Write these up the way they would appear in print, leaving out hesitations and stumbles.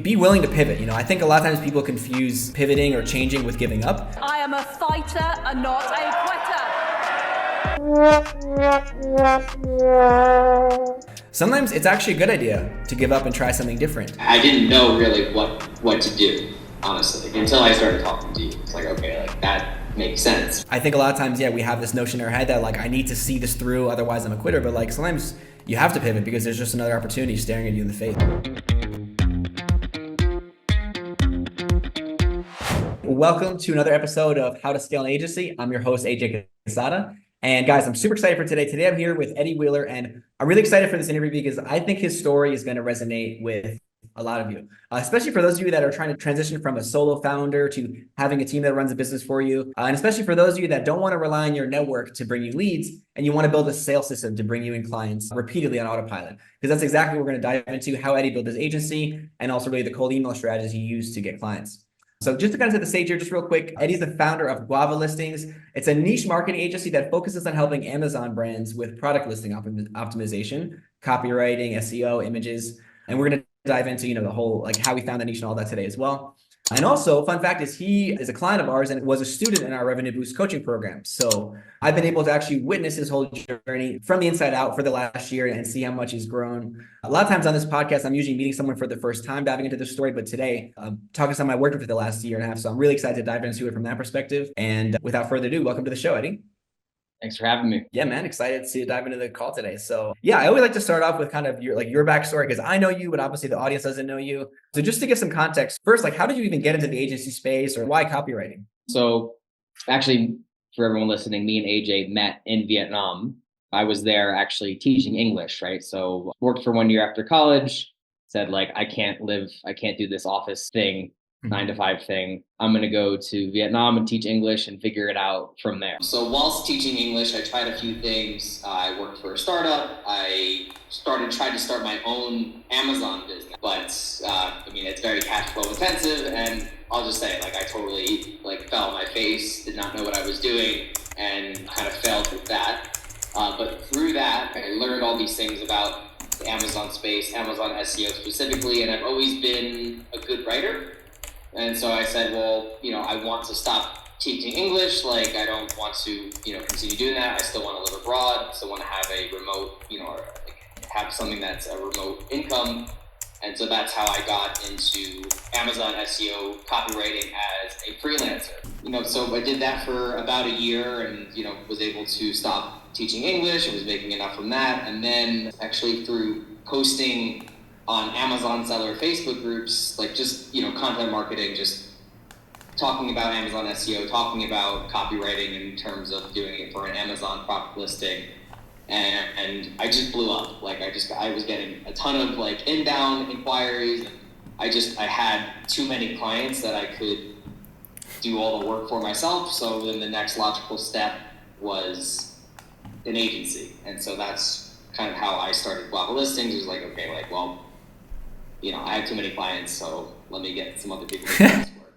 be willing to pivot. I think a lot of times people confuse pivoting or changing with giving up. I am a fighter and not a quitter. Sometimes it's actually a good idea to give up and try something different. I didn't know really what to do, honestly, until I started talking to you. It's like, okay, like that makes sense. I think a lot of times, we have this notion in our head that like I need to see this through, otherwise I'm a quitter. But like sometimes you have to pivot because there's just another opportunity staring at you in the face. Welcome to another episode of How to Scale an Agency. I'm your host, AJ Quesada. And guys, I'm super excited for today. Today I'm here with Eddie Wheeler, and I'm really excited for this interview because I think his story is going to resonate with a lot of you, especially for those of you that are trying to transition from a solo founder to having a team that runs a business for you. And especially for those of you that don't want to rely on your network to bring you leads and you want to build a sales system to bring you in clients repeatedly on autopilot. Because that's exactly what we're going to dive into, how Eddie built his agency and also really the cold email strategies he used to get clients. So just to kind of set the stage here, just real quick, Eddie's the founder of Guava Listings. It's a niche marketing agency that focuses on helping Amazon brands with product listing optimization, copywriting, SEO, images. And we're going to dive into, the whole, like how we found that niche and all that today as well. And also, fun fact is he is a client of ours and was a student in our Revenue Boost coaching program. So I've been able to actually witness his whole journey from the inside out for the last year and see how much he's grown. A lot of times on this podcast, I'm usually meeting someone for the first time, diving into their story. But today, I'm talking to someone I worked with for the last year and a half. So I'm really excited to dive into it from that perspective. And without further ado, welcome to the show, Eddie. Thanks for having me. Yeah, man, excited to dive into the call today. So yeah, I always like to start off with kind of your backstory because I know you, but obviously the audience doesn't know you. So just to give some context, first, like how did you even get into the agency space or why copywriting? So actually, for everyone listening, me and AJ met in Vietnam. I was there actually teaching English, right? So worked for 1 year after college, said like, I can't do this office thing, 9 to 5 thing. I'm going to go to Vietnam and teach English and figure it out from there. So whilst teaching English, I tried a few things. I worked for a startup. I tried to start my own Amazon business, but it's very cash flow intensive. And I'll just say, like, I totally fell on my face, did not know what I was doing, and kind of failed with that. But through that, I learned all these things about the Amazon space, Amazon SEO specifically, and I've always been a good writer. And so I said, well, I want to stop teaching English. Like, I don't want to, continue doing that. I still want to live abroad. Still want to have a remote, or have something that's a remote income. And so that's how I got into Amazon SEO copywriting as a freelancer. So I did that for about a year and, was able to stop teaching English. I was making enough from that. And then actually through posting on Amazon seller Facebook groups, content marketing, just talking about Amazon SEO, talking about copywriting in terms of doing it for an Amazon product listing. And I just blew up. I was getting a ton of inbound inquiries. I had too many clients that I could do all the work for myself. So then the next logical step was an agency. And so that's kind of how I started Guava Listings. It was I have too many clients, so let me get some other people to do this work.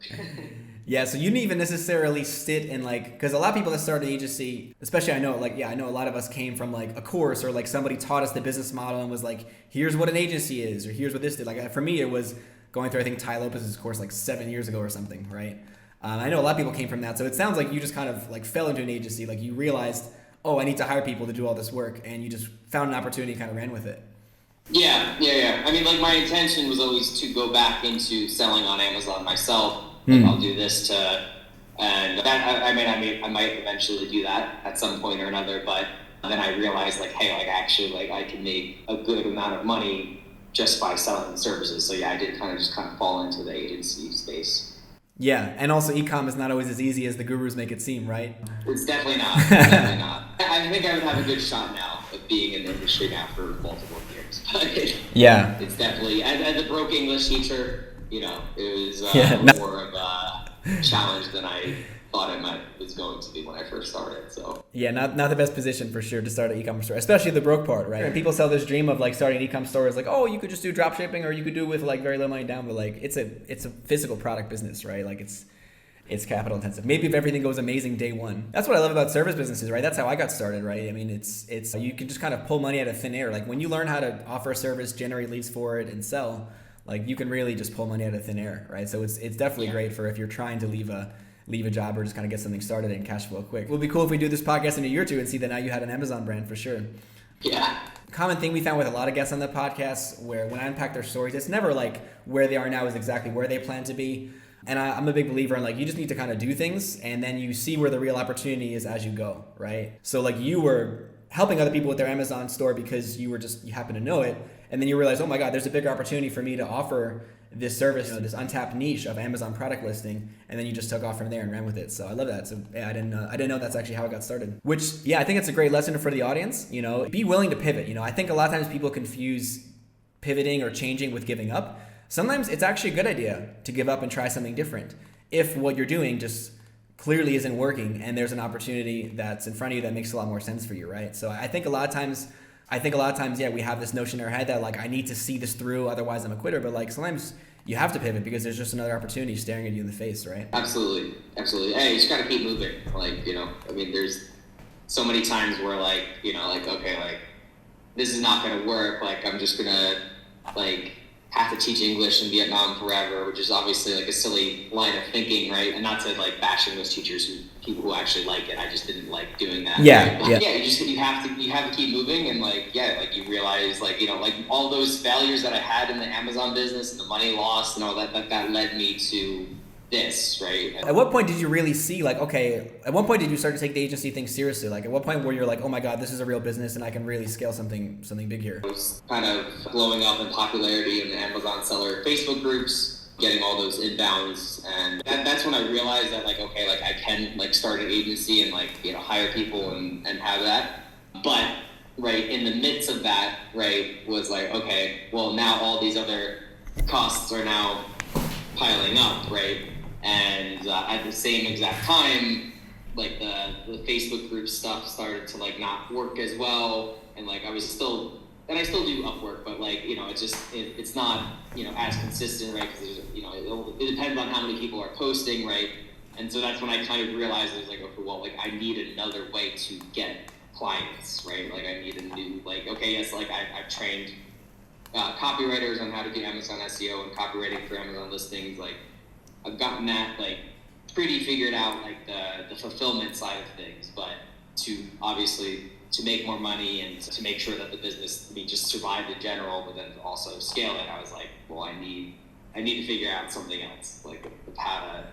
Yeah, so you didn't even necessarily sit in because a lot of people that start an agency, especially I know a lot of us came from a course or somebody taught us the business model and was here's what an agency is or here's what this did. For me, it was going through, I think, Ty Lopez's course 7 years ago or something, right? I know a lot of people came from that. So it sounds like you just kind of fell into an agency. You realized, oh, I need to hire people to do all this work. And you just found an opportunity and kind of ran with it. Yeah. My intention was always to go back into selling on Amazon myself. I'll do this and that, I might eventually do that at some point or another, but then I realized I can make a good amount of money just by selling the services. So yeah, I did kind of fall into the agency space. Yeah, and also e-com is not always as easy as the gurus make it seem, right? It's definitely not. I think I would have a good shot now of being in the industry now for multiple years. Yeah. It's definitely, as a broke English teacher, it was more of a challenge than I thought it was going to be when I first started. So yeah, not the best position for sure to start an e-commerce store, especially the broke part, right? And people sell this dream of starting an e-com store is oh, you could just do drop shipping or you could do it with very little money down, but it's a physical product business, right? It's capital intensive. Maybe if everything goes amazing day one. That's what I love about service businesses, right? That's how I got started, right? It's you can just kind of pull money out of thin air. When you learn how to offer a service, generate leads for it, and sell, like you can really just pull money out of thin air, right? So it's definitely great for if you're trying to leave a job or just kind of get something started and cash flow quick. It would be cool if we do this podcast in a year or two and see that now you had an Amazon brand for sure. Yeah. Common thing we found with a lot of guests on the podcast, where when I unpack their stories, it's never like where they are now is exactly where they plan to be. And I'm a big believer in like, you just need to kind of do things and then you see where the real opportunity is as you go, right? So like you were helping other people with their Amazon store because you happen to know it. And then you realize, oh my God, there's a bigger opportunity for me to offer this service, this untapped niche of Amazon product listing. And then you just took off from there and ran with it. So I love that. So yeah, I didn't know that's actually how it got started, which I think it's a great lesson for the audience, be willing to pivot. I think a lot of times people confuse pivoting or changing with giving up. Sometimes it's actually a good idea to give up and try something different if what you're doing just clearly isn't working and there's an opportunity that's in front of you that makes a lot more sense for you, right? So I think a lot of times, we have this notion in our head that like I need to see this through, otherwise I'm a quitter. But like sometimes you have to pivot because there's just another opportunity staring at you in the face, right? Absolutely. Hey, you just gotta keep moving. Like, there's so many times where like, okay, like this is not gonna work. Like I'm just gonna like have to teach English in Vietnam forever, which is obviously like a silly line of thinking, right? And not to like bash English teachers, people who actually like it. I just didn't like doing that. Yeah, right? yeah. Yeah, you have to keep moving, and like you realize like like all those failures that I had in the Amazon business and the money lost and all that led me to this, right? At what point did you really see like, okay, at what point did you start to take the agency thing seriously? Like at what point where you're like, oh my God, this is a real business and I can really scale something big here? I was kind of blowing up in popularity in the Amazon seller Facebook groups, getting all those inbounds, and that's when I realized that like, okay, like I can like start an agency and like, hire people and have that. But right in the midst of that, right, was like, okay, well now all these other costs are now piling up, right? And at the same exact time, like the Facebook group stuff started to like not work as well, and like I still do Upwork, but like it's not as consistent, right? Because it depends on how many people are posting, right? And so that's when I kind of realized it was like, okay, well, like I need another way to get clients, right? Like I need a new I've trained copywriters on how to do Amazon SEO and copywriting for Amazon listings. Like I've gotten that like pretty figured out, like the fulfillment side of things, but to make more money and to make sure that the business just survived in general, but then also scale it, I was like, well, I need to figure out something else, like how to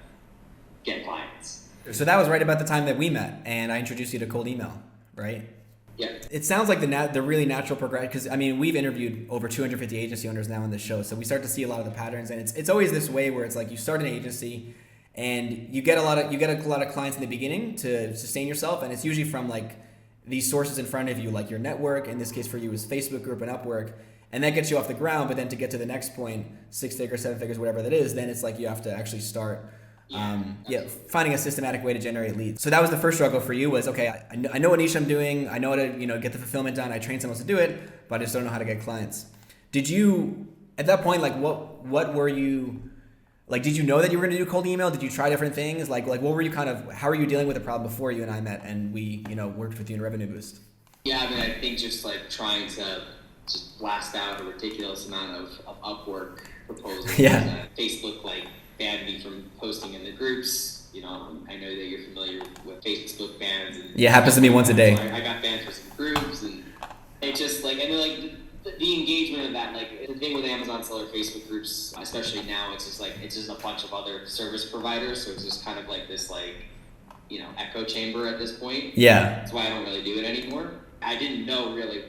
get clients. So that was right about the time that we met and I introduced you to cold email, right? Yeah. It sounds like the really natural progression, because we've interviewed over 250 agency owners now on this show, so we start to see a lot of the patterns, and it's always this way where it's like you start an agency and you get a lot of clients in the beginning to sustain yourself, and it's usually from like these sources in front of you, like your network. In this case for you is Facebook group and Upwork, and that gets you off the ground. But then to get to the next point, 6 figures, 7 figures, whatever that is, then it's like you have to actually start finding a systematic way to generate leads. So that was the first struggle for you, was okay, I know what niche I'm doing, I know how to get the fulfillment done, I train someone else to do it, but I just don't know how to get clients. Did you at that point, like what were you like, did you know that you were going to do cold email? Did you try different things? Like what were you how were you dealing with the problem before you and I met and we worked with you in Revenue Boost? Yeah, I think just like trying to just blast out a ridiculous amount of Upwork proposals. Yeah. Facebook like banned me from posting in the groups. I know that you're familiar with Facebook bans. And yeah, happens to me once a day. I got banned for some groups, and it just like, and then like the engagement of that, like the thing with Amazon seller Facebook groups, especially now, it's just a bunch of other service providers. So it's just kind of like this like, echo chamber at this point. Yeah. That's why I don't really do it anymore. I didn't know really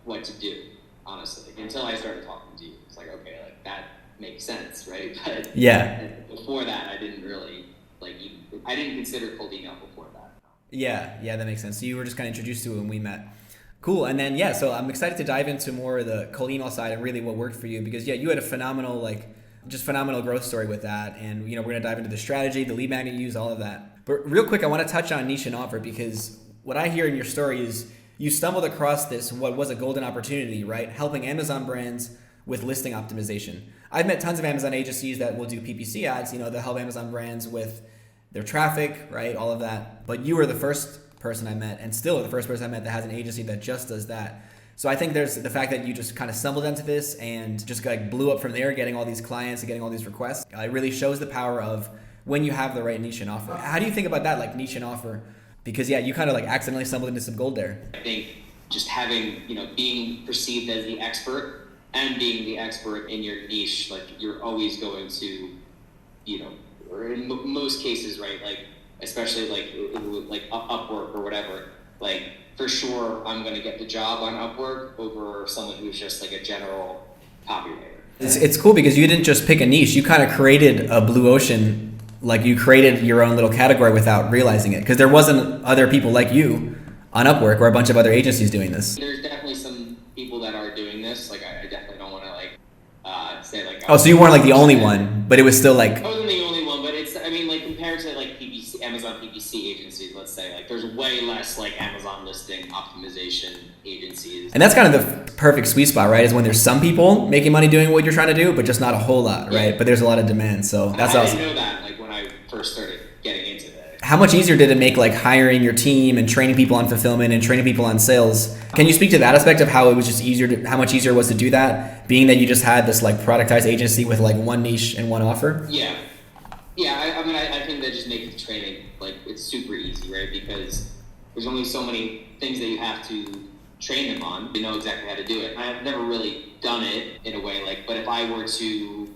what to do, honestly, until I started talking to you. It's like, okay, like that makes sense, right? But yeah, before that, I didn't really I didn't consider cold email before that. Yeah, that makes sense. So you were just kind of introduced to it when we met. Cool. And then so I'm excited to dive into more of the cold email side and really what worked for you, because you had a phenomenal growth story with that. And we're gonna dive into the strategy, the lead magnet you use, all of that. But real quick, I want to touch on niche and offer, because what I hear in your story is you stumbled across this, what was a golden opportunity, right? Helping Amazon brands with listing optimization. I've met tons of Amazon agencies that will do PPC ads, they'll help Amazon brands with their traffic, right? All of that. But you were the first person I met, and still the first person I met that has an agency that just does that. So I think there's the fact that you just kind of stumbled into this and just like blew up from there, getting all these clients and getting all these requests. It really shows the power of when you have the right niche and offer. How do you think about that, like niche and offer? Because yeah, you kind of like accidentally stumbled into some gold there. I think just having, being perceived as the expert and being the expert in your niche, like you're always going to, or in most cases, right? Like, especially like Upwork or whatever, like for sure I'm going to get the job on Upwork over someone who's just like a general copywriter. It's cool because you didn't just pick a niche, you kind of created a blue ocean. Like you created your own little category without realizing it, because there wasn't other people like you on Upwork or a bunch of other agencies doing this. There's definitely some people that are doing this. Like I definitely don't want to say like. Oh, so you weren't like the only one, but it was still like. I wasn't the only one, but it's. I mean, like compared to like Amazon PPC agencies, let's say, like there's way less like Amazon listing optimization agencies. And that's kind of the perfect sweet spot, right? Is when there's some people making money doing what you're trying to do, but just not a whole lot, right? Yeah. But there's a lot of demand, so that's awesome. I didn't know that like when I first started getting into that. How much easier did it make like hiring your team and training people on fulfillment and training people on sales? Can you speak to that aspect of how it was just how much easier it was to do that, being that you just had this like productized agency with like one niche and one offer? Yeah. I mean, I think that just makes the training like it's super easy, right? Because there's only so many things that you have to train them on. You know exactly how to do it. I've never really done it in a way like, but if I were to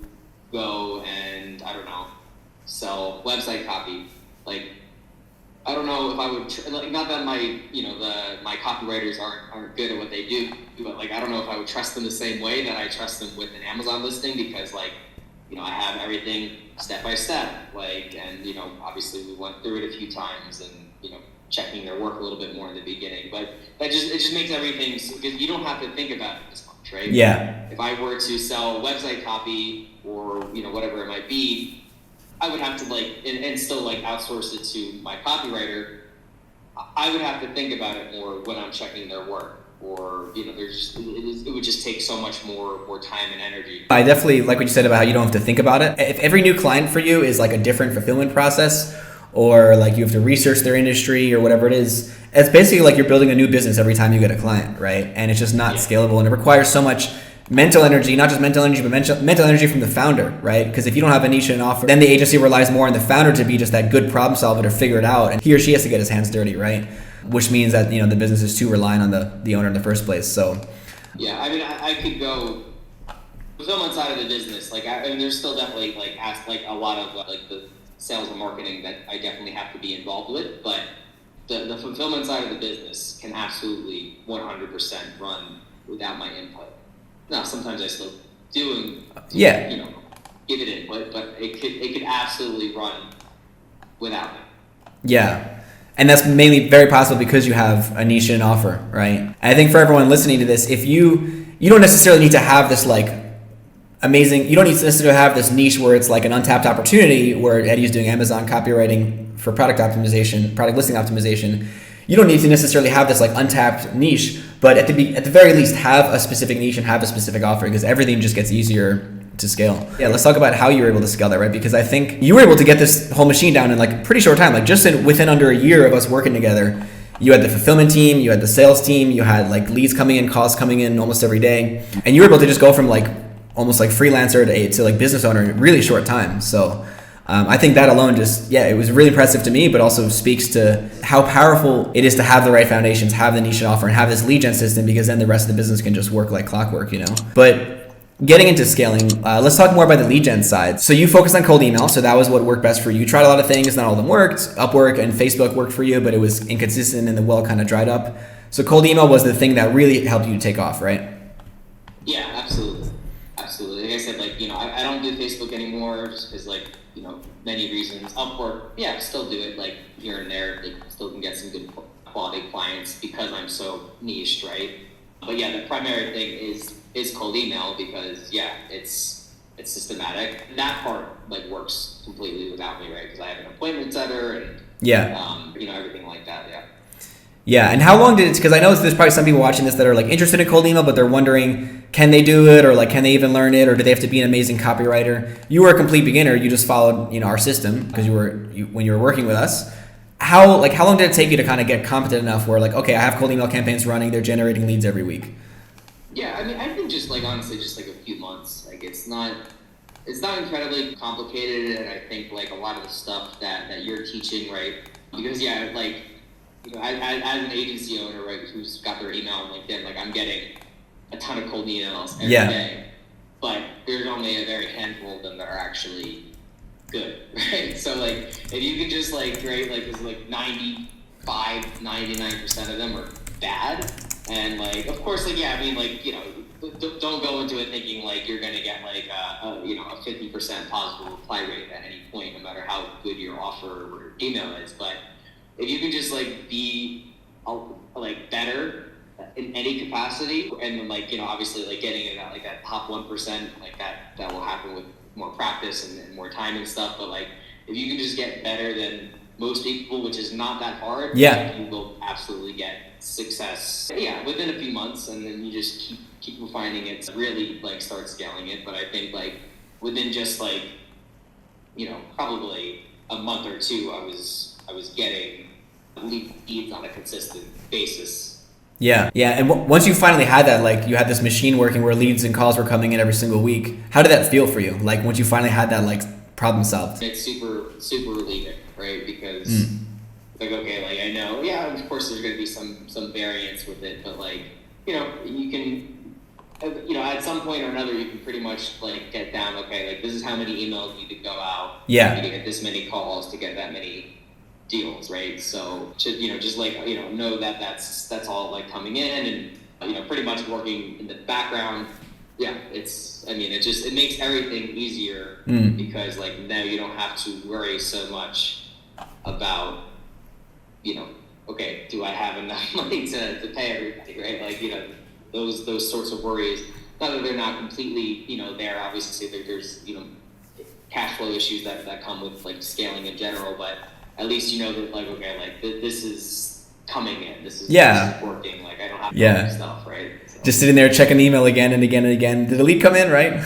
go and I don't know, sell website copy, like I don't know if I would like, not that my my copywriters aren't good at what they do, but like I don't know if I would trust them the same way that I trust them with an Amazon listing, because like I have everything step by step, like, and obviously we went through it a few times and checking their work a little bit more in the beginning, but it just makes everything, because you don't have to think about it as much, right? Yeah. If I were to sell website copy or whatever it might be, I would have to like and still like outsource it to my copywriter. I would have to think about it more when I'm checking their work, or it would just take so much more time and energy. I definitely like what you said about how you don't have to think about it. If every new client for you is like a different fulfillment process, or like you have to research their industry or whatever it is, it's basically like you're building a new business every time you get a client, right? And it's just not scalable, and it requires so much mental energy, not just mental energy, but mental energy from the founder, right? Because if you don't have a niche and an offer, then the agency relies more on the founder to be just that good problem solver to figure it out, and he or she has to get his hands dirty, right? Which means that the business is too reliant on the owner in the first place. So yeah, I mean, I could go fulfillment side of the business. Like I mean, there's still definitely like a lot of like the sales and marketing that I definitely have to be involved with, but the fulfillment side of the business can absolutely 100% run without my input. Now, sometimes I still give it input, but it could absolutely run without me. yeah. And that's mainly very possible because you have a niche and an offer, right? And I think for everyone listening to this, if you don't necessarily need to have this like amazing, you don't need to necessarily have this niche where it's like an untapped opportunity where Eddie's doing Amazon copywriting for product optimization, product listing optimization. You don't need to necessarily have this like untapped niche, but at the very least have a specific niche and have a specific offer, because everything just gets easier to scale. Yeah, let's talk about how you were able to scale that, right? Because I think you were able to get this whole machine down in like a pretty short time, like just within under a year of us working together. You had the fulfillment team, you had the sales team, you had like leads coming in, calls coming in almost every day, and you were able to just go from like almost like freelancer to like business owner in a really short time. So I think that alone it was really impressive to me, but also speaks to how powerful it is to have the right foundations, have the niche and offer, and have this lead gen system, because then the rest of the business can just work like clockwork, But getting into scaling, let's talk more about the lead gen side. So you focused on cold email, so that was what worked best for you. You tried a lot of things, not all of them worked. Upwork and Facebook worked for you, but it was inconsistent and the well kind of dried up. So cold email was the thing that really helped you to take off, right? Yeah, absolutely. Like I said, I don't do Facebook anymore just because many reasons. Upwork, yeah, still do it like here and there. They still can get some good quality clients because I'm so niched, right? But yeah, the primary thing is cold email, because it's systematic. That part works completely without me, right? Because I have an appointment setter and everything like that. Yeah. Yeah, and how long did it, because I know there's probably some people watching this that are like interested in cold email, but they're wondering, can they do it, or like can they even learn it, or do they have to be an amazing copywriter? You were a complete beginner. You just followed our system because when you were working with us. How long did it take you to kind of get competent enough where like, okay, I have cold email campaigns running, they're generating leads every week? Yeah, I mean, I think just like honestly, just like a few months. Like it's not incredibly complicated, and I think like a lot of the stuff that you're teaching, right? Because yeah, like as an agency owner, right, who's got their email on LinkedIn, like I'm getting a ton of cold emails every day, but there's only a very handful of them that are actually good, right? So like if you can just like create like this, like 99% of them are bad, and like of course like yeah, I mean like don't go into it thinking like you're gonna get like a 50% positive reply rate at any point, no matter how good your offer or your email is. But if you can just like be like better in any capacity, and then like obviously like getting it at like that top 1%, like that will happen with more practice and more time and stuff. But like if you can just get better than most people, which is not that hard, like, you will absolutely get success within a few months, and then you just keep refining it to really like start scaling it. But I think like within just like probably a month or two, I was getting leads on a consistent basis. Yeah. And once you finally had that, like you had this machine working where leads and calls were coming in every single week, how did that feel for you? Like once you finally had that like problem solved? It's super relieving, right? Because like, okay, like I know, of course there's going to be some variance with it, but like, you can, at some point or another, you can pretty much like get down, okay, like this is how many emails need to go out. Yeah. You get this many calls to get that many deals, right? So just like know that that's all like coming in, and pretty much working in the background. It makes everything easier because like now you don't have to worry so much about okay, do I have enough money to pay everybody, right? Like those sorts of worries, not that they're not completely there. Obviously there's cash flow issues that come with like scaling in general, but at least that like, okay, like this is coming in, this is working, like I don't have to do stuff, right? So. Just sitting there checking the email again and again and again. Did the lead come in, right?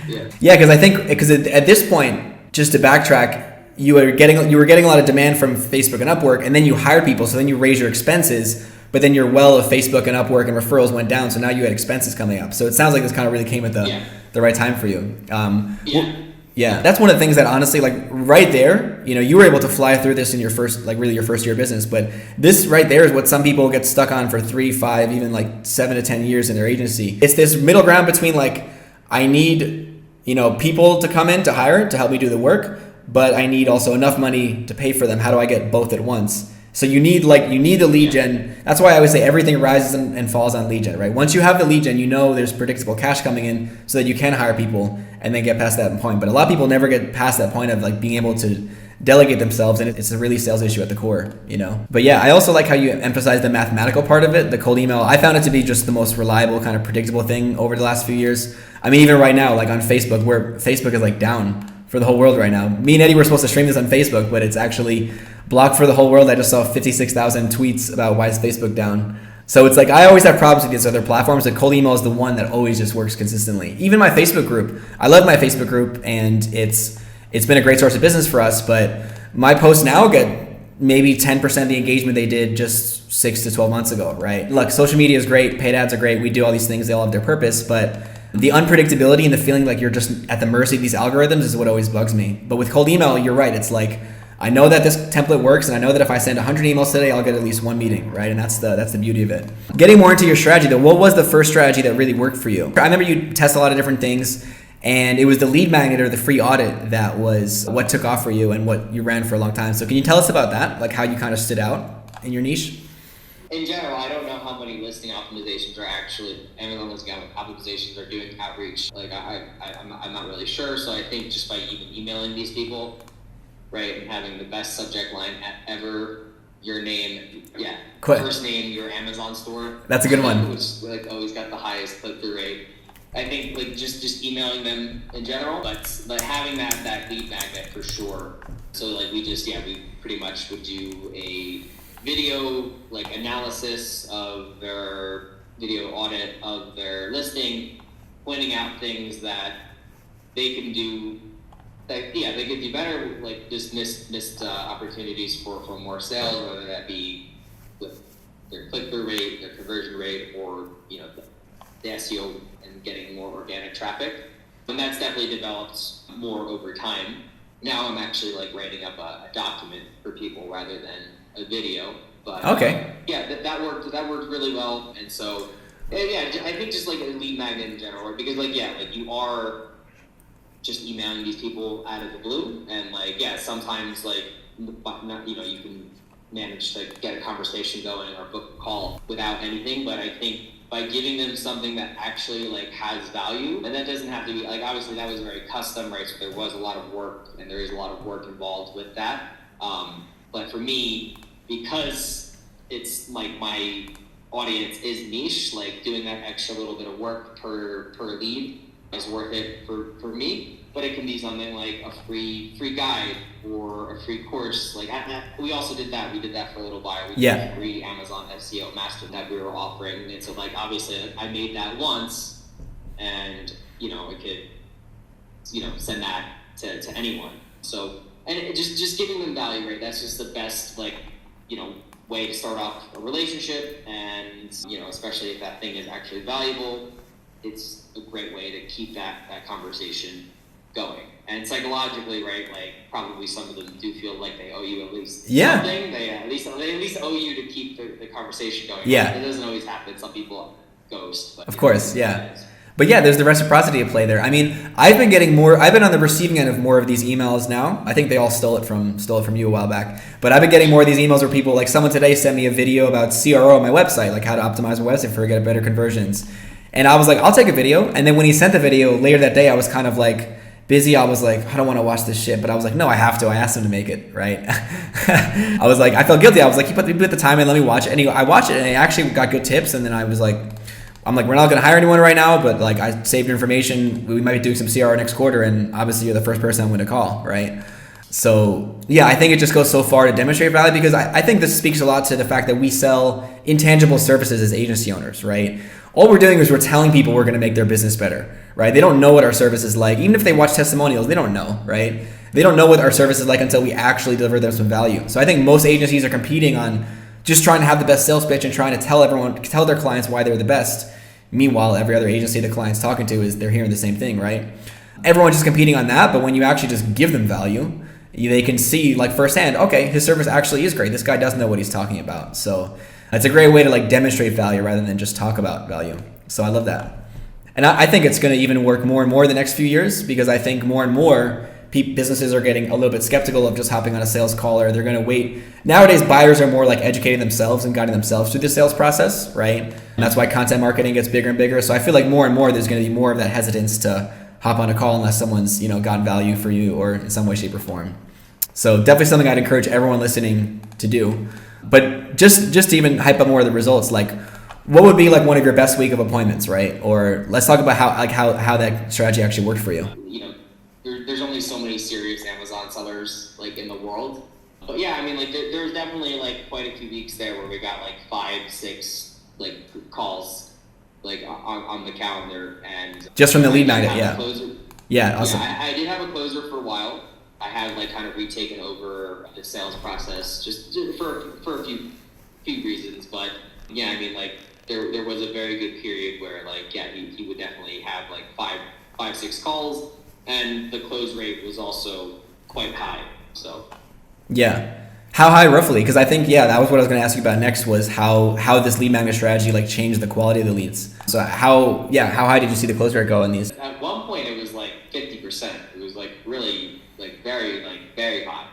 Yeah, because I think at this point, just to backtrack, you were getting a lot of demand from Facebook and Upwork, and then you hired people, so then you raise your expenses, but then your well of Facebook and Upwork and referrals went down, so now you had expenses coming up. So it sounds like this kind of really came at the right time for you. That's one of the things that honestly, like right there, you were able to fly through this in your first year of business. But this right there is what some people get stuck on for 3, 5, even like 7 to 10 years in their agency. It's this middle ground between like, I need, people to come in to hire to help me do the work, but I need also enough money to pay for them. How do I get both at once? So you need the lead gen. That's why I always say everything rises and falls on lead gen, right? Once you have the lead gen, there's predictable cash coming in so that you can hire people and then get past that point. But a lot of people never get past that point of like being able to delegate themselves, and it's a really sales issue at the core, But yeah, I also like how you emphasize the mathematical part of it, the cold email. I found it to be just the most reliable, kind of predictable thing over the last few years. I mean, even right now, like on Facebook, where Facebook is like down for the whole world right now. Me and Eddie were supposed to stream this on Facebook, but it's actually blocked for the whole world. I just saw 56,000 tweets about why is Facebook down. So it's like I always have problems with these other platforms. The cold email is the one that always just works consistently. Even my Facebook group. I love my Facebook group, and it's been a great source of business for us, but my posts now get maybe 10% of the engagement they did just 6 to 12 months ago, right? Look, social media is great, paid ads are great, we do all these things, they all have their purpose, but the unpredictability and the feeling like you're just at the mercy of these algorithms is what always bugs me. But with cold email, you're right. It's like, I know that this template works, and I know that if I send 100 emails today, I'll get at least one meeting, right? And that's the beauty of it. Getting more into your strategy though, what was the first strategy that really worked for you? I remember you test a lot of different things, and it was the lead magnet or the free audit that was what took off for you and what you ran for a long time. So can you tell us about that? Like how you kind of stood out in your niche? In general, I don't know how many listing optimizations are actually, Amazon listing optimizations are doing outreach. Like I'm not really sure. So I think just by even emailing these people, right, and having the best subject line ever, your name, first name, your Amazon store. That's a good one. Which like always got the highest click-through rate. I think like just emailing them in general, but having that lead magnet for sure. So like we pretty much would do a video like analysis of their video audit of their listing, pointing out things that they can do that they could do better, like just missed opportunities for more sales, whether that be with their click-through rate, their conversion rate, or the SEO and getting more organic traffic. And that's definitely developed more over time. Now I'm actually like writing up a document for people rather than a video. But okay. Yeah, that worked really well. And so yeah, I think just like a lead magnet in general, because like, yeah, like you are just emailing these people out of the blue, and like, yeah, sometimes like, not, you know, you can manage to get a conversation going or book a call without anything. But I think by giving them something that actually like has value, and that doesn't have to be like, obviously that was very custom, right? So there was a lot of work, and there is a lot of work involved with that. But for me, because it's like my audience is niche, like doing that extra little bit of work per lead is worth it for me. But it can be something like a free guide or a free course. Like we also did that. We did that for a little while. We did a free Amazon SEO master that we were offering. And so like, obviously like, I made that once, and you know, I could, you know, send that to anyone. So, and it just giving them value, right? That's just the best, like, you know, way to start off a relationship. And, you know, especially if that thing is actually valuable, it's a great way to keep that conversation going. And psychologically, right, like probably some of them do feel like they owe you at least something. They at least owe you to keep the conversation going. Yeah. It doesn't always happen. Some people ghost. But, of course, yeah. But yeah, there's the reciprocity at play there. I mean, I've been on the receiving end of more of these emails now. I think they all stole it from you a while back. But I've been getting more of these emails where people, like someone today sent me a video about CRO on my website, like how to optimize my website for get better conversions. And I was like, I'll take a video. And then when he sent the video later that day, I was kind of like busy. I was like, I don't want to watch this shit. But I was like, no, I have to. I asked him to make it, right? I was like, I felt guilty. I was like, you put the time in, let me watch it. And I watched it, and I actually got good tips. And then I was like, I'm like, we're not going to hire anyone right now, but like I saved your information. We might be doing some CR next quarter, and obviously you're the first person I'm going to call, right? So yeah, I think it just goes so far to demonstrate value, because I think this speaks a lot to the fact that we sell intangible services as agency owners, right? All we're doing is we're telling people we're going to make their business better, right? They don't know what our service is like. Even if they watch testimonials, they don't know, right? They don't know what our service is like until we actually deliver them some value. So I think most agencies are competing on just trying to have the best sales pitch and trying to tell their clients why they're the best. Meanwhile, every other agency the client's talking to they're hearing the same thing, right? Everyone's just competing on that, but when you actually just give them value, they can see like firsthand, okay, his service actually is great. This guy does know what he's talking about. So it's a great way to like demonstrate value rather than just talk about value. So I love that. And I think it's going to even work more and more the next few years, because I think more and more businesses are getting a little bit skeptical of just hopping on a sales call, or they're going to wait. Nowadays, buyers are more like educating themselves and guiding themselves through the sales process, right? And that's why content marketing gets bigger and bigger. So I feel like more and more there's going to be more of that hesitance to hop on a call unless someone's, you know, got value for you or in some way, shape, or form. So definitely something I'd encourage everyone listening to do. But just to even hype up more of the results, like what would be like one of your best week of appointments, right? Or let's talk about how that strategy actually worked for you. You know, there's only so many serious Amazon sellers like in the world. But yeah, I mean, like there's definitely like quite a few weeks there where we got like 5-6 like calls like on the calendar, and just from the lead magnet, yeah. Yeah, awesome. Yeah, I did have a closer for a while. I had like kind of retaken over the sales process just for a few reasons, but yeah, I mean, like there was a very good period where like, yeah, he would definitely have like 5-6 calls, and the close rate was also quite high. So yeah. How high roughly? Because I think, yeah, that was what I was going to ask you about next, was how this lead magnet strategy like changed the quality of the leads. So how high did you see the close rate go in these? At one point it was like 50%. It was like really like very high.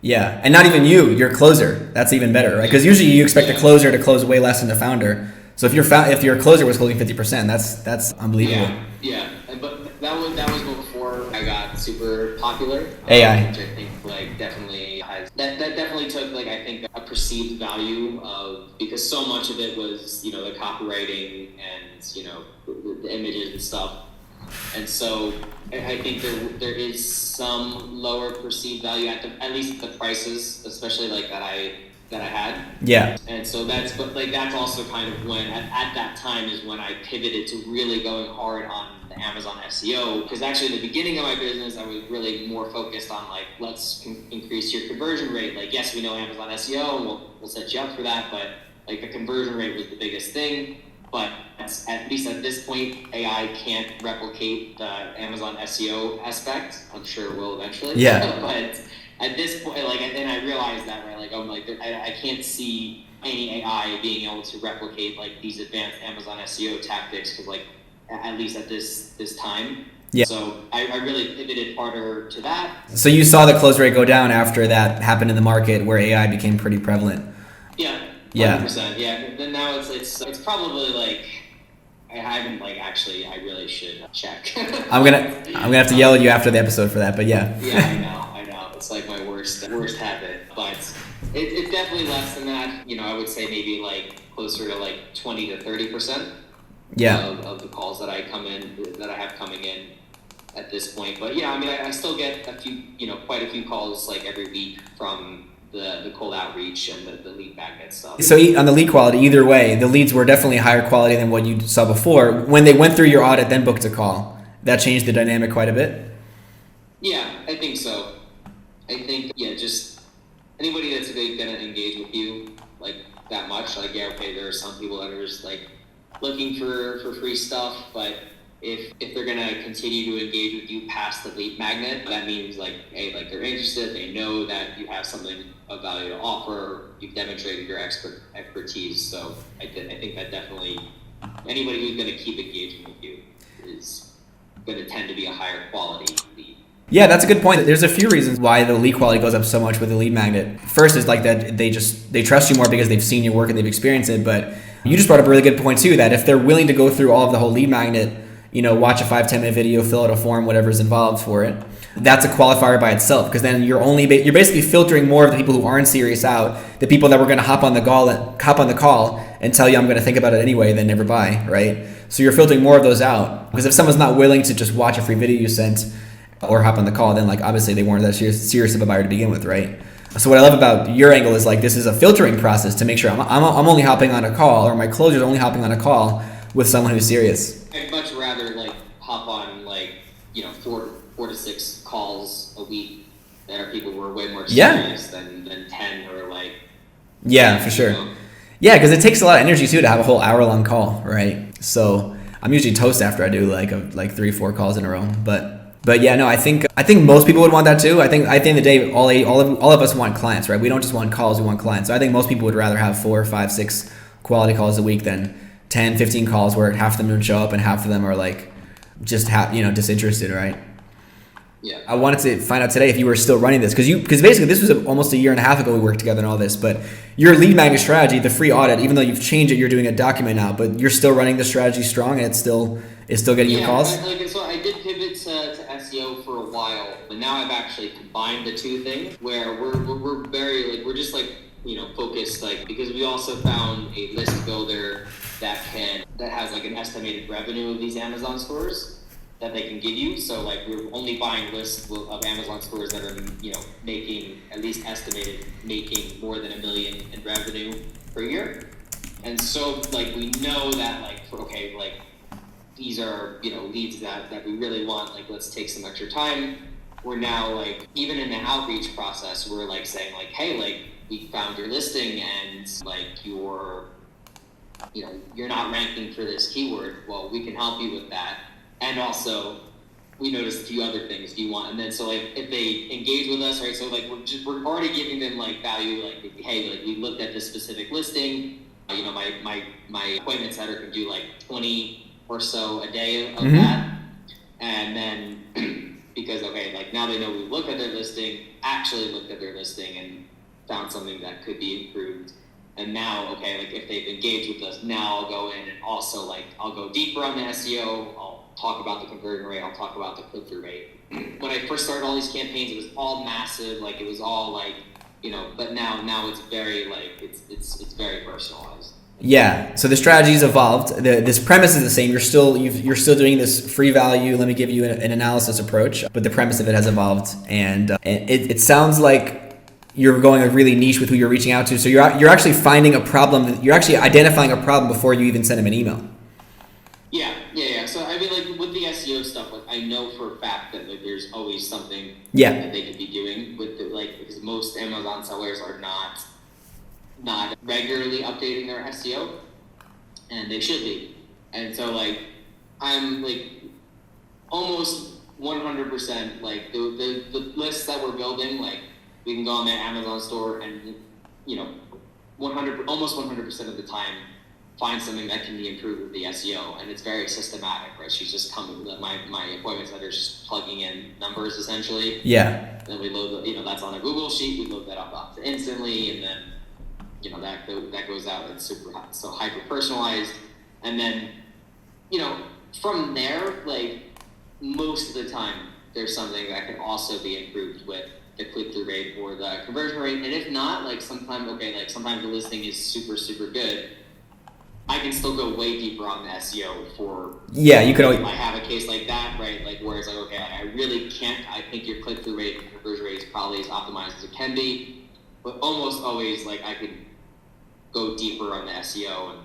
Yeah, and not even your closer. That's even better, right? Because usually you expect the closer to close way less than the founder. So if your closer was closing 50%, that's unbelievable. Yeah, but that was before I got super popular. AI, which I think like definitely has that definitely took like I think a perceived value of, because so much of it was, you know, the copywriting and, you know, the images and stuff. And so I think there is some lower perceived value at least the prices, especially like that I had. Yeah. And so that's also kind of when at that time is when I pivoted to really going hard on the Amazon SEO, because actually in the beginning of my business I was really more focused on like, let's increase your conversion rate. Like, yes, we know Amazon SEO and we'll set you up for that, but like the conversion rate was the biggest thing. but at least at this point, AI can't replicate the Amazon SEO aspect. I'm sure it will eventually. Yeah. But at this point, like, and I realized that, right? Like, I'm like, I can't see any AI being able to replicate like these advanced Amazon SEO tactics, because like, at least at this time. Yeah. So I really pivoted harder to that. So you saw the close rate go down after that happened in the market where AI became pretty prevalent. Yeah. 100%. Yeah. Then now it's probably like, I haven't like actually. I really should check. I'm gonna have to yell at you after the episode for that, but yeah. Yeah, I know. It's like my worst habit, but it's definitely less than that. You know, I would say maybe like closer to like 20 to 30%. Yeah. Of the calls that I have coming in at this point. But yeah, I mean, I still get quite a few calls like every week from the cold outreach and the lead magnet stuff. So on the lead quality, either way, the leads were definitely higher quality than what you saw before. When they went through your audit, then booked a call, that changed the dynamic quite a bit? Yeah, I think so. I think, just anybody that's going to engage with you like that much, like, yeah, okay, there are some people that are just like looking for free stuff, but if they're gonna continue to engage with you past the lead magnet, that means like, hey, like they're interested, they know that you have something of value to offer, you've demonstrated your expertise. So I think that definitely anybody who's gonna keep engaging with you is gonna tend to be a higher quality lead. Yeah, that's a good point. There's a few reasons why the lead quality goes up so much with the lead magnet. First is like that they trust you more because they've seen your work and they've experienced it. But you just brought up a really good point too, that if they're willing to go through all of the whole lead magnet, watch a 5-10 minute video, fill out a form, whatever's involved for it, that's a qualifier by itself, because then you're basically filtering more of the people who aren't serious out, the people that were going to hop on the call and tell you I'm going to think about it anyway, then never buy, right? So you're filtering more of those out, because if someone's not willing to just watch a free video you sent or hop on the call, then like obviously they weren't that serious of a buyer to begin with, right? So what I love about your angle is like this is a filtering process to make sure I'm only hopping on a call, or my closer's only hopping on a call with someone who's serious. I'd much rather like hop on like 4 to 6 calls a week that are people who are way more serious than 10 or like. Yeah, for sure. Yeah, because it takes a lot of energy too to have a whole hour-long call, right? So I'm usually toast after I do like 3-4 calls in a row, but yeah, no, I think most people would want that too. I think at the end of the day, all of us want clients, right? We don't just want calls, we want clients. So I think most people would rather have 4, 5, 6 quality calls a week than 10, 15 calls where half of them don't show up and half of them are like just disinterested, right? Yeah. I wanted to find out today if you were still running this, because basically this was almost a year and a half ago we worked together and all this, but your lead magnet strategy, the free audit, even though you've changed it, you're doing a document now, but you're still running the strategy strong and it's still getting you calls? So I did pivot to SEO for a while, and now I've actually combined the two things where we're very like, we're just like, focused, like, because we also found a list builder that has like an estimated revenue of these Amazon stores that they can give you. So like we're only buying lists of Amazon stores that are, making at least estimated making more than $1 million in revenue per year. And so like we know that like these are leads that we really want, like let's take some extra time. We're now like, even in the outreach process, we're like saying like, hey, like we found your listing and like you're not ranking for this keyword. Well, we can help you with that. And also we noticed a few other things. Do you want? And then so like if they engage with us, right? So like we're already giving them like value. Like, hey, like we looked at this specific listing. My appointment setter can do like 20 or so a day of that. And then because like now they know we looked at their listing, actually looked at their listing and found something that could be improved. And now, like if they've engaged with us, now I'll go in and also like I'll go deeper on the SEO. I'll talk about the conversion rate. I'll talk about the click-through rate. When I first started all these campaigns, it was all massive. Like it was all like, but now it's very like it's very personalized. Yeah. So the strategy's evolved. This premise is the same. You're still doing this free value. Let me give you an analysis approach, but the premise of it has evolved, and it sounds like you're going a really niche with who you're reaching out to. So you're actually finding a problem. You're actually identifying a problem before you even send them an email. Yeah. So I mean, like with the SEO stuff, like I know for a fact that like there's always something that they could be doing with because most Amazon sellers are not regularly updating their SEO. and they should be. And so like I'm like almost 100% like the lists that we're building, like we can go on their Amazon store and 100% of the time find something that can be improved with the SEO, and it's very systematic, right? She's just coming, my appointment center is just plugging in numbers essentially. Yeah. Then we load that's on a Google sheet, we load that up to instantly, and then that goes out, it's so hyper personalized, and then from there, like most of the time there's something that can also be improved with the click-through rate or the conversion rate. And if not, like sometimes the listing is super, super good, I can still go way deeper on the SEO for, you can always, if I have a case like that, right? Like where it's like, okay, I really can't, I think your click-through rate and conversion rate is probably as optimized as it can be, but almost always like I could go deeper on the SEO. And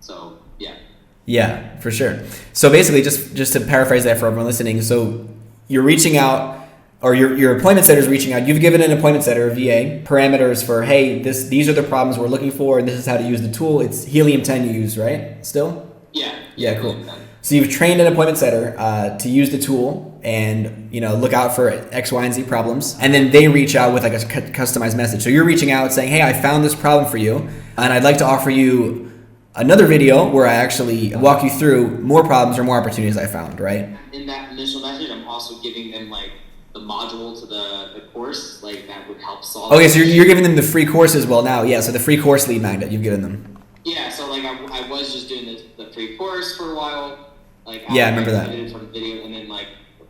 so, yeah. Yeah, for sure. So basically, just to paraphrase that for everyone listening, so you're reaching out, or your appointment setter is reaching out. You've given an appointment setter, a VA, parameters for, hey, these are the problems we're looking for, and this is how to use the tool. It's Helium 10 you use, right? Still? Yeah, cool. So you've trained an appointment setter to use the tool and look out for X, Y, and Z problems, and then they reach out with like a customized message. So you're reaching out saying, hey, I found this problem for you, and I'd like to offer you another video where I actually walk you through more problems or more opportunities I found, right? In that initial message, I'm also giving them like the module to the course, like that would help solve. Okay, so you're giving them the free course as well now. Yeah, so the free course lead magnet you've given them. Yeah, so like I was just doing the free course for a while. Like I remember that. I did it from video, and then like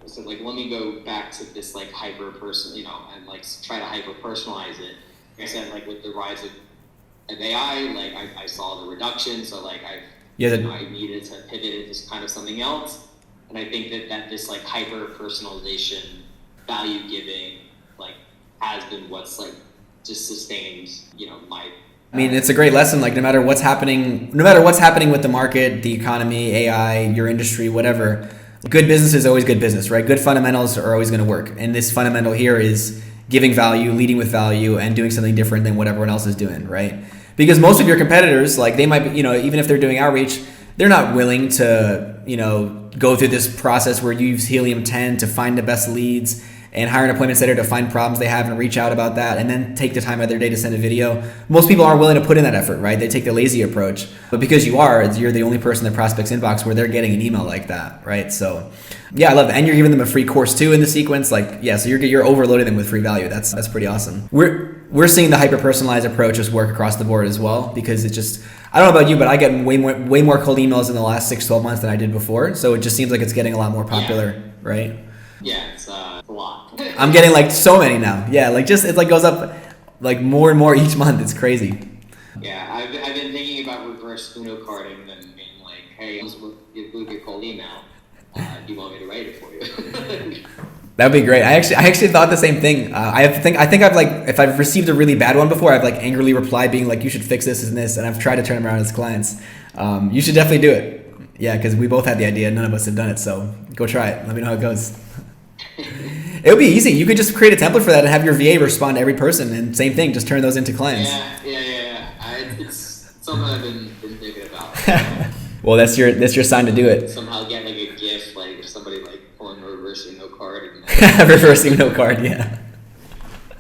so like let me go back to this like hyper person, and like try to hyper personalize it. Like I said, like with the rise of AI, like I saw the reduction, so like I needed to pivot into kind of something else, and I think that this like hyper personalization, value giving, like has been what's like just sustained, my. I mean, it's a great lesson. Like no matter what's happening with the market, the economy, AI, your industry, whatever, good business is always good business, right? Good fundamentals are always going to work, and this fundamental here is giving value, leading with value, and doing something different than what everyone else is doing, right? Because most of your competitors, like they might be, even if they're doing outreach, they're not willing to, go through this process where you use Helium 10 to find the best leads and hire an appointment setter to find problems they have and reach out about that and then take the time out of their day to send a video. Most people aren't willing to put in that effort, right? They take the lazy approach. But because you're the only person in the prospect's inbox where they're getting an email like that, right? So yeah, I love that. And you're giving them a free course too in the sequence. Like, yeah, so you're overloading them with free value. That's pretty awesome. We're seeing the hyper-personalized approaches work across the board as well, because it's just, I don't know about you, but I get way more cold emails in the last 6-12 months than I did before. So it just seems like it's getting a lot more popular, right? Yeah, it's a lot. I'm getting like so many now. Yeah, like it like goes up like more and more each month. It's crazy. Yeah, I've been thinking about reverse Uno carding and being like, hey, this will be a cold email. Do you want me to write it for you? That'd be great. I actually thought the same thing. I think I've like, if I've received a really bad one before, I've like angrily replied being like, you should fix this and this, and I've tried to turn them around as clients. You should definitely do it. Yeah, because we both had the idea. None of us have done it, so go try it. Let me know how it goes. It would be easy. You could just create a template for that and have your VA respond to every person, and same thing, just turn those into clients. Yeah. It's something I've been thinking about. Well, that's your sign to do it. Somehow get like a GIF, like if somebody like pulling a reverse Uno card. And, reverse Uno card, yeah.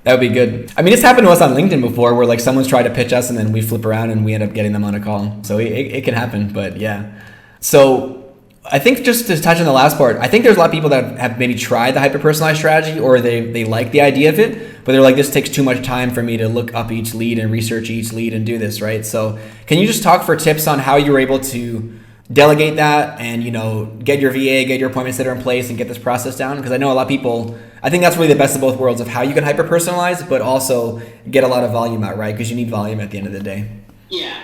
That would be good. I mean, it's happened to us on LinkedIn before, where like someone's tried to pitch us and then we flip around and we end up getting them on a call. So it can happen, but yeah. So I think just to touch on the last part, I think there's a lot of people that have maybe tried the hyper-personalized strategy, or they like the idea of it, but they're like, this takes too much time for me to look up each lead and research each lead and do this, right? So can you just talk for tips on how you were able to delegate that and, get your VA, get your appointment setter in place and get this process down? Because I know a lot of people, I think that's really the best of both worlds of how you can hyper-personalize, but also get a lot of volume out, right? Because you need volume at the end of the day. Yeah.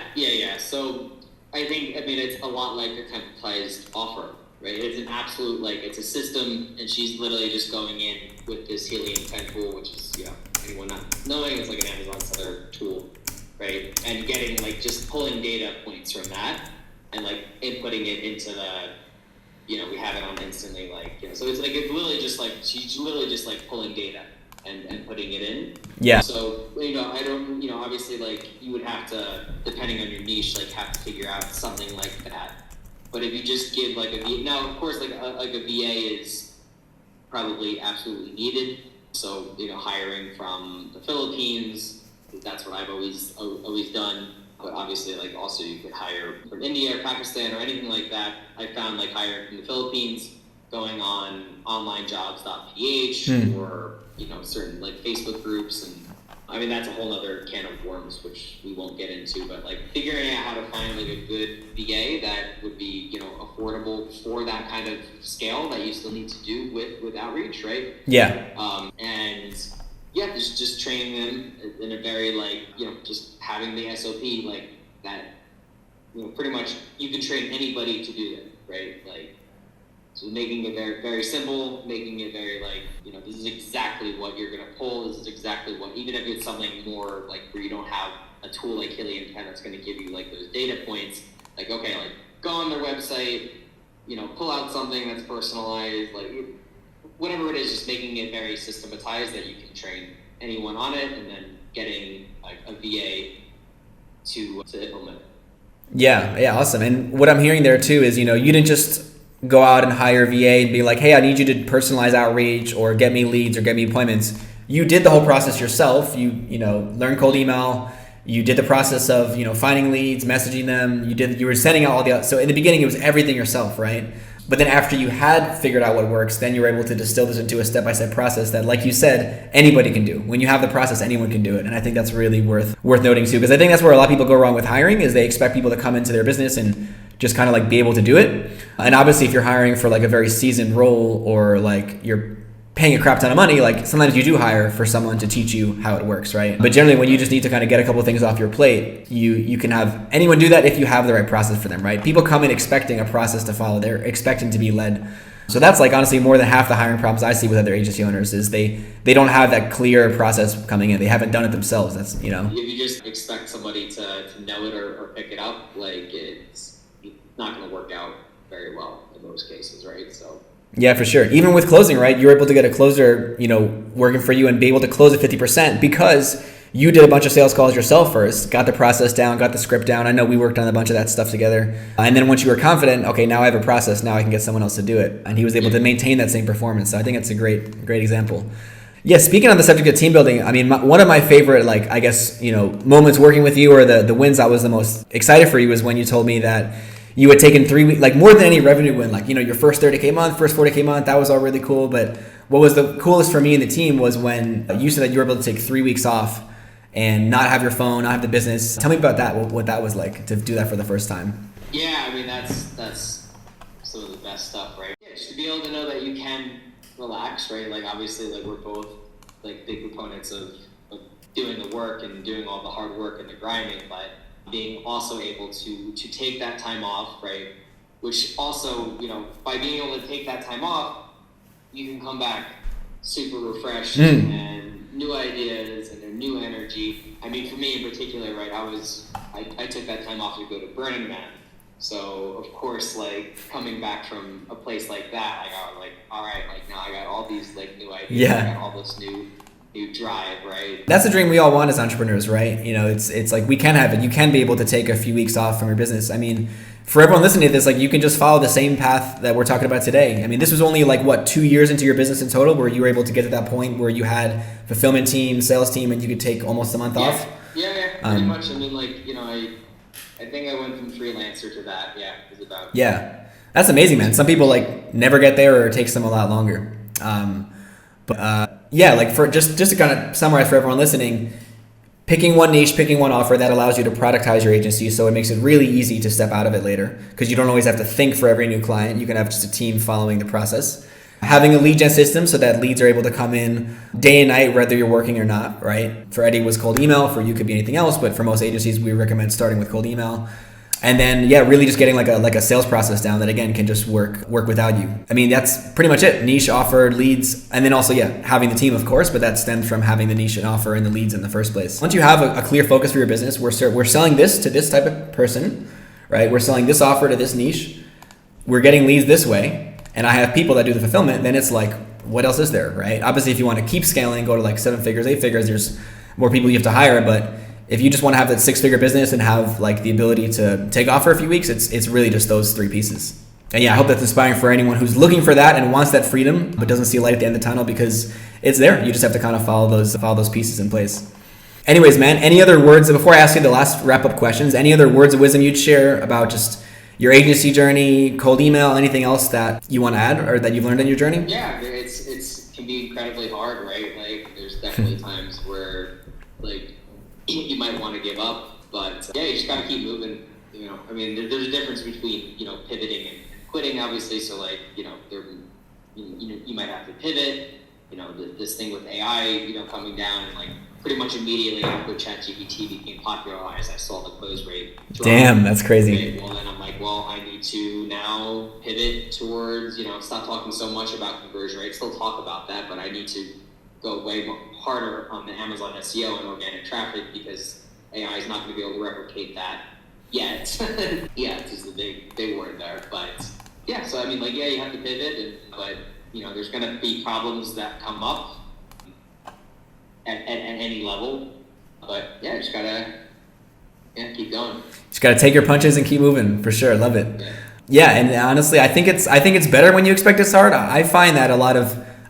So I mean, it's a lot like a templatized offer, right? It's an absolute, like, it's a system, and she's literally just going in with this Helium 10 tool, which is, anyone not knowing, it's like an Amazon seller tool, right? And getting, like, just pulling data points from that and, like, inputting it into the, we have it on instantly, like, so it's like, it's literally just like, she's literally just, like, pulling data and putting it in. Yeah. So, I don't, obviously like you would have to, depending on your niche, like have to figure out something like that. But if you just give like a VA, now of course like a VA is probably absolutely needed. So, hiring from the Philippines, that's what I've always done. But obviously, like also you could hire from India or Pakistan or anything like that. I found like hiring from the Philippines, going on onlinejobs.ph or, certain like Facebook groups. And I mean, that's a whole other can of worms, which we won't get into, but like figuring out how to find like a good VA that would be, affordable for that kind of scale that you still need to do with outreach, right? Yeah. And yeah, just training them in a very like, just having the SOP like that, pretty much you can train anybody to do that, right? Like, so making it very, very simple, making it very like, this is exactly what you're going to pull. This is exactly what, even if it's something more like where you don't have a tool like Helium 10 that's going to give you like those data points, like, okay, like go on their website, pull out something that's personalized, like whatever it is, just making it very systematized that you can train anyone on it and then getting like a VA to implement it. Yeah, awesome. And what I'm hearing there too is, you didn't just go out and hire a VA and be like, hey, I need you to personalize outreach or get me leads or get me appointments. You did the whole process yourself. You learned cold email. You did the process of, finding leads, messaging them. You were sending out all the, so in the beginning, it was everything yourself, right? But then after you had figured out what works, then you were able to distill this into a step-by-step process that, like you said, anybody can do. When you have the process, anyone can do it. And I think that's really worth noting too, because I think that's where a lot of people go wrong with hiring is they expect people to come into their business and just kind of like be able to do it. And obviously if you're hiring for like a very seasoned role or like you're paying a crap ton of money, like sometimes you do hire for someone to teach you how it works, right? But generally when you just need to kind of get a couple of things off your plate, you can have anyone do that if you have the right process for them, right? People come in expecting a process to follow. They're expecting to be led. So that's like honestly more than half the hiring problems I see with other agency owners is they don't have that clear process coming in. They haven't done it themselves. That's, If you just expect somebody to know it or pick it up, like it's not going to work out very well in most cases, right? So yeah, for sure. Even with closing, right? You're able to get a closer, working for you and be able to close at 50% because you did a bunch of sales calls yourself first, got the process down, got the script down. I know we worked on a bunch of that stuff together. And then once you were confident, okay, now I have a process, now I can get someone else to do it. And he was able to maintain that same performance. So I think it's a great example. Yeah, speaking on the subject of team building, I mean, one of my favorite, like, I guess, moments working with you or the wins I was the most excited for you was when you told me that you had taken 3 weeks, like more than any revenue win, like, your first 30K month, first 40K month, that was all really cool. But what was the coolest for me and the team was when you said that you were able to take 3 weeks off and not have your phone, not have the business. Tell me about that, what that was like to do that for the first time. Yeah, I mean, that's some of the best stuff, right? Yeah, just to be able to know that you can relax, right? Like, obviously, like, we're both, like, big proponents of doing the work and doing all the hard work and the grinding, but being also able to take that time off, right? Which also, by being able to take that time off, you can come back super refreshed and new ideas and a new energy. I mean, for me in particular, right, I took that time off to go to Burning Man. So of course, like coming back from a place like that, I got like, all right, like now I got all these like new ideas, Yeah. I got all this new drive, right? That's the dream we all want as entrepreneurs, right? It's like we can have it. You can be able to take a few weeks off from your business. I mean, for everyone listening to this, like you can just follow the same path that we're talking about today. I mean, this was only like 2 years into your business in total where you were able to get to that point where you had fulfillment team, sales team, and you could take almost a month off. Yeah, pretty much. I mean, like, I think I went from freelancer to that. Yeah, it was about. Yeah, that's amazing, man. Some people like never get there or it takes them a lot longer. Yeah, like for just to kind of summarize for everyone listening, picking one niche, picking one offer that allows you to productize your agency, so it makes it really easy to step out of it later because you don't always have to think for every new client. You can have just a team following the process. Having a lead gen system so that leads are able to come in day and night, whether you're working or not, right? For Eddie, it was cold email. For you, could be anything else, but for most agencies, we recommend starting with cold email. And then, yeah, really just getting like a sales process down that again can just work without you. I mean, that's pretty much it. Niche, offer, leads, and then also, yeah, having the team, of course, but that stems from having the niche and offer and the leads in the first place. Once you have a clear focus for your business, we're selling this to this type of person, right? We're selling this offer to this niche. We're getting leads this way, and I have people that do the fulfillment. Then it's like what else is there, right? Obviously, if you want to keep scaling, go to like 7 figures, 8 figures, there's more people you have to hire. But if you just want to have that 6-figure business and have like the ability to take off for a few weeks, it's really just those 3 pieces. And yeah, I hope that's inspiring for anyone who's looking for that and wants that freedom, but doesn't see a light at the end of the tunnel, because it's there. You just have to kind of follow those pieces in place. Anyways, man, any other words before I ask you the last wrap-up questions? Any other words of wisdom you'd share about just your agency journey, cold email, anything else that you want to add or that you've learned in your journey? Yeah, it's can be incredibly hard, right? Like, there's definitely times where like you might want to give up, but yeah, you just gotta keep moving. You know, I mean, there's a difference between pivoting and quitting, obviously. So like you might have to pivot. This thing with AI, coming down, and like pretty much immediately after ChatGPT became popularized, I saw the close rate drop. Damn, that's crazy. Well, then I'm like, well, I need to now pivot towards, stop talking so much about conversion rate. Still talk about that, but I need to go way more harder on the Amazon SEO and organic traffic, because AI is not going to be able to replicate that yet. Yeah, it's just a big word there. But yeah, so I mean, like, yeah, you have to pivot, but there's going to be problems that come up at any level. But yeah, just gotta keep going. Just gotta take your punches and keep moving, for sure. Love it. Yeah, and honestly, I think it's better when you expect it to start. I find that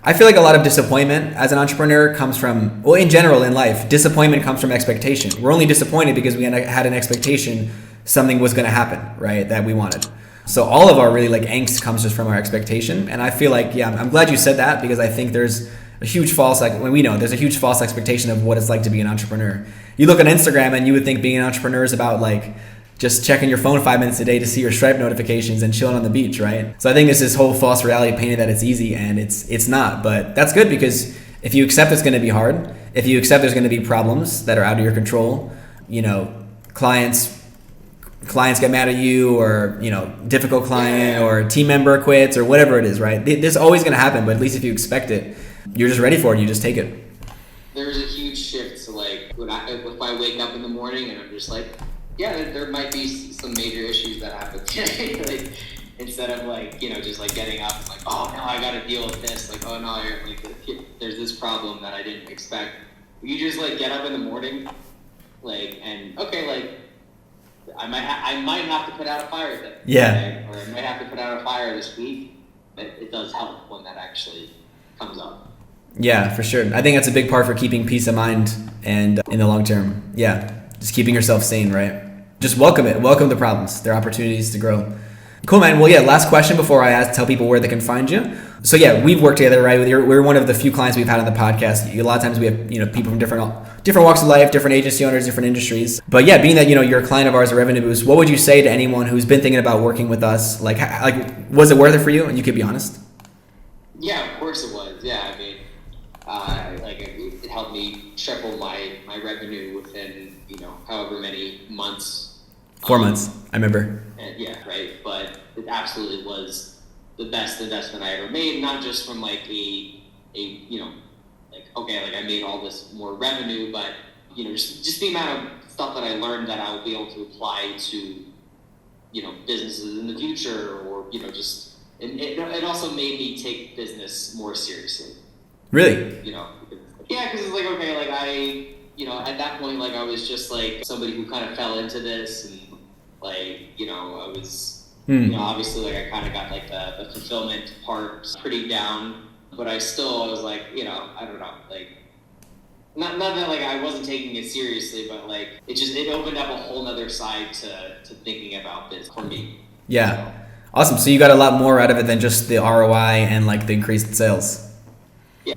I feel like a lot of disappointment as an entrepreneur comes from, well, in general in life, disappointment comes from expectation. We're only disappointed because we had an expectation something was going to happen, right, that we wanted. So all of our really like angst comes just from our expectation. And I feel like, yeah, I'm glad you said that, because I think there's a huge false, like when we know there's a huge false expectation of what it's like to be an entrepreneur. You look on Instagram and you would think being an entrepreneur is about like just checking your phone 5 minutes a day to see your Stripe notifications and chilling on the beach, right? So I think there's this whole false reality painted that it's easy, and it's not. But that's good, because if you accept it's going to be hard, if you accept there's going to be problems that are out of your control, clients get mad at you, or difficult client, or team member quits, or whatever it is, right? This is always going to happen, but at least if you expect it, you're just ready for it. You just take it. There's a huge shift to like if I wake up in the morning and I'm just like, yeah, there might be some major issues that happen today. Like, instead of like just like getting up and like, oh no, I got to deal with this. Like, oh no, there's this problem that I didn't expect. You just like get up in the morning, like, and okay, like I might have to put out a fire today. Yeah. Or I might have to put out a fire this week. But it does help when that actually comes up. Yeah, for sure. I think that's a big part for keeping peace of mind and in the long term. Yeah, just keeping yourself sane, right? Just welcome it. Welcome the problems. They're opportunities to grow. Cool, man. Well, yeah, last question before I tell people where they can find you. So yeah, we've worked together, right? We're one of the few clients we've had on the podcast. A lot of times we have, people from different walks of life, different agency owners, different industries. But yeah, being that, you're a client of ours at Revenue Boost, what would you say to anyone who's been thinking about working with us? Like was it worth it for you? And you could be honest. Yeah, of course it was. Yeah, I mean, it helped me triple my revenue within, however many months. 4 months, I remember. And yeah, right. But it absolutely was the best investment I ever made. Not just from like I made all this more revenue, but just the amount of stuff that I learned that I will be able to apply to businesses in the future, or it also made me take business more seriously. Really? Yeah, because it's like, okay, like at that point, like I was just like somebody who kind of fell into this, and like, I was, obviously like I kind of got like the fulfillment part pretty down, but I was like, I don't know, like, not that like I wasn't taking it seriously, but like it opened up a whole nother side to thinking about this for me. Yeah. Awesome. So you got a lot more out of it than just the ROI and like the increased sales.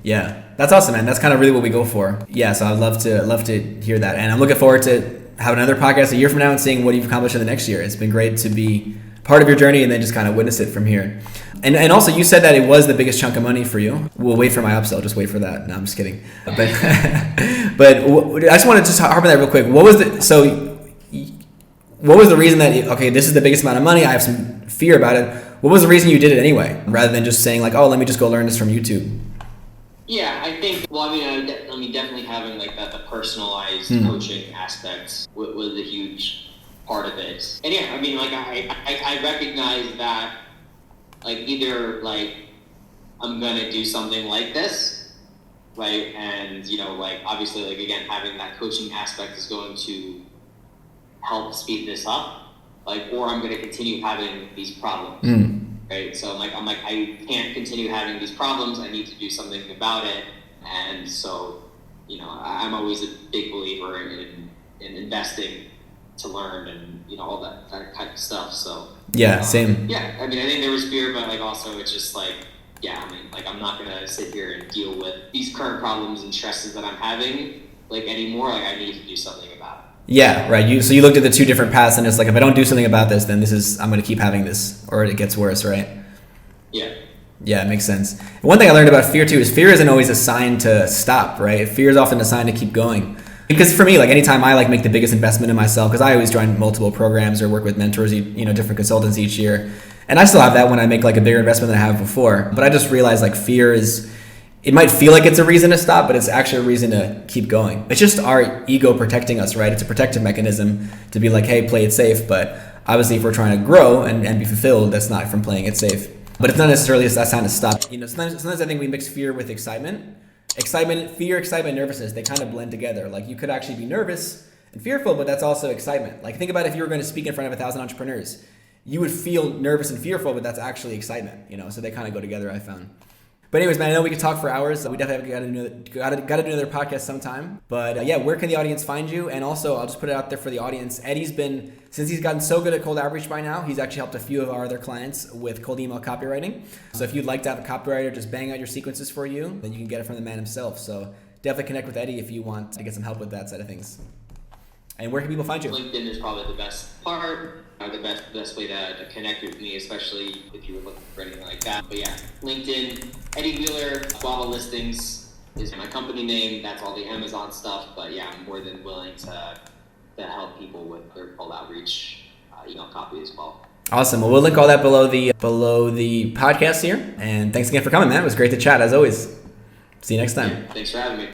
Yeah, that's awesome, man. That's kind of really what we go for. Yeah, so I'd love to hear that, and I'm looking forward to having another podcast a year from now and seeing what you've accomplished in the next year. It's been great to be part of your journey and then just kind of witness it from here. And also, you said that it was the biggest chunk of money for you. We'll wait for my upsell. Just wait for that. No, I'm just kidding. But I just want to just harp on that real quick. What was the reason that, okay, this is the biggest amount of money, I have some fear about it. What was the reason you did it anyway, rather than just saying like, oh, let me just go learn this from YouTube? Yeah, I think, definitely having like the personalized coaching aspects was a huge part of it. And yeah, I recognize that like either like I'm going to do something like this, right? And, like, obviously, like, again, having that coaching aspect is going to help speed this up, like, or I'm going to continue having these problems, right? So I'm like, I can't continue having these problems. I need to do something about it. And so, I'm always a big believer in investing to learn and, all that type of stuff. So yeah, same. Yeah, I think there was fear, but like also it's just like, like I'm not gonna sit here and deal with these current problems and stresses that I'm having like anymore. Like I need to do something about it. Yeah, right. So you looked at the two different paths, and it's like, if I don't do something about this, then I'm going to keep having this, or it gets worse, right? Yeah. Yeah, it makes sense. One thing I learned about fear too is fear isn't always a sign to stop, right? Fear is often a sign to keep going. Because for me, like anytime I make the biggest investment in myself, because I always join multiple programs or work with mentors, different consultants each year, and I still have that when I make like a bigger investment than I have before. But I just realized like fear it might feel like it's a reason to stop, but it's actually a reason to keep going. It's just our ego protecting us, right? It's a protective mechanism to be like, hey, play it safe. But obviously if we're trying to grow and be fulfilled, that's not from playing it safe. But it's not necessarily a sign to stop. Sometimes I think we mix fear with excitement. Fear, excitement, nervousness, they kind of blend together. Like you could actually be nervous and fearful, but that's also excitement. Like think about if you were going to speak in front of 1,000 entrepreneurs, you would feel nervous and fearful, but that's actually excitement, so they kind of go together, I found. But anyways, man, I know we could talk for hours. We definitely got to do another podcast sometime. But yeah, where can the audience find you? And also, I'll just put it out there for the audience. Eddie's since he's gotten so good at cold outreach by now, he's actually helped a few of our other clients with cold email copywriting. So if you'd like to have a copywriter just bang out your sequences for you, then you can get it from the man himself. So definitely connect with Eddie if you want to get some help with that side of things. And where can people find you? LinkedIn is probably the best part. The best way to connect with me, especially if you were looking for anything like that. But yeah, LinkedIn, Eddie Wheeler, Guava Listings is my company name. That's all the Amazon stuff. But yeah, I'm more than willing to help people with their cold outreach email copy as well. Awesome. Well, we'll link all that below the podcast here. And thanks again for coming, man. It was great to chat as always. See you next time. Yeah, thanks for having me.